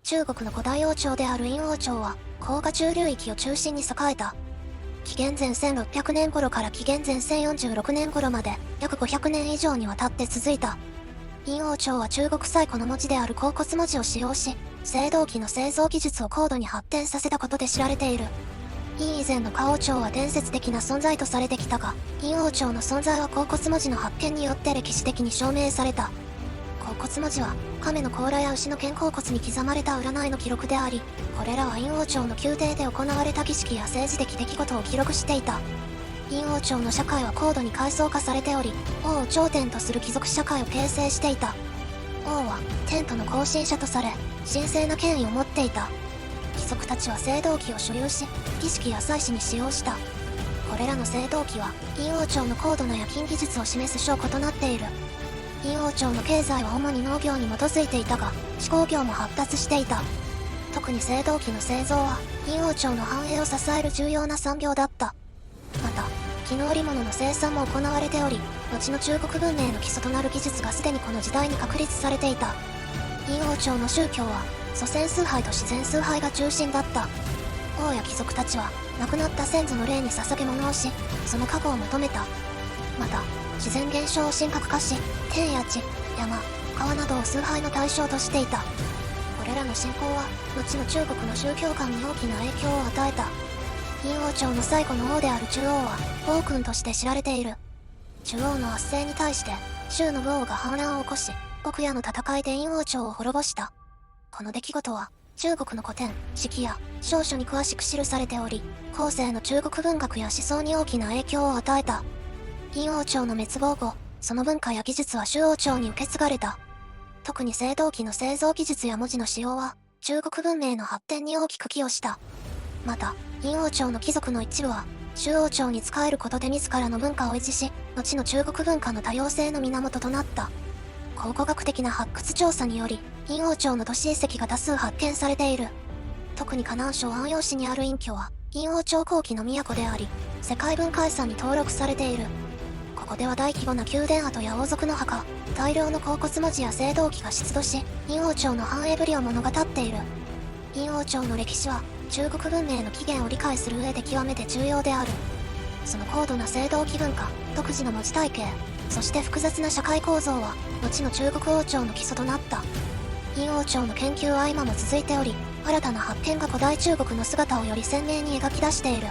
中国の古代王朝である殷王朝は、黄河中流域を中心に栄えた。紀元前1600年頃から紀元前1046年頃まで、約500年以上にわたって続いた。殷王朝は中国最古の文字である甲骨文字を使用し、青銅器の製造技術を高度に発展させたことで知られている。殷以前の夏王朝は伝説的な存在とされてきたが、殷王朝の存在は甲骨文字の発見によって歴史的に証明された。甲骨文字は、亀の甲羅や牛の肩甲骨に刻まれた占いの記録であり、これらは殷王朝の宮廷で行われた儀式や政治的出来事を記録していた。殷王朝の社会は高度に階層化されており、王を頂点とする貴族社会を形成していた。王は、天との交信者とされ、神聖な権威を持っていた。貴族たちは青銅器を所有し、儀式や祭祀に使用した。これらの青銅器は、殷王朝の高度な冶金技術を示す証拠となっている。殷王朝の経済は主に農業に基づいていたが、手工業も発達していた。特に青銅器の製造は、殷王朝の繁栄を支える重要な産業だった。また、絹織物の生産も行われており、後の中国文明の基礎となる技術がすでにこの時代に確立されていた。殷王朝の宗教は、祖先崇拝と自然崇拝が中心だった。王や貴族たちは、亡くなった先祖の霊に捧げ物をし、その加護を求めた。また、自然現象を神格化し、天や地、山、川などを崇拝の対象としていた。これらの信仰は、後の中国の宗教観に大きな影響を与えた。殷王朝の最後の王である周王は、暴君として知られている。周王の圧政に対して、周の武王が反乱を起こし、奥夜の戦いで殷王朝を滅ぼした。この出来事は、中国の古典、史記や書書に詳しく記されており、後世の中国文学や思想に大きな影響を与えた。殷王朝の滅亡後、その文化や技術は周王朝に受け継がれた。特に青銅器の製造技術や文字の使用は、中国文明の発展に大きく寄与した。また、殷王朝の貴族の一部は、周王朝に仕えることで自らの文化を維持し、後の中国文化の多様性の源となった。考古学的な発掘調査により、殷王朝の都市遺跡が多数発見されている。特に河南省安陽市にある殷居は、殷王朝後期の都であり、世界文化遺産に登録されている。ここでは大規模な宮殿跡や王族の墓、大量の甲骨文字や青銅器が出土し、殷王朝の繁栄ぶりを物語っている。殷王朝の歴史は、中国文明の起源を理解する上で極めて重要である。その高度な青銅器文化、独自の文字体系、そして複雑な社会構造は、後の中国王朝の基礎となった。殷王朝の研究は今も続いており、新たな発見が古代中国の姿をより鮮明に描き出している。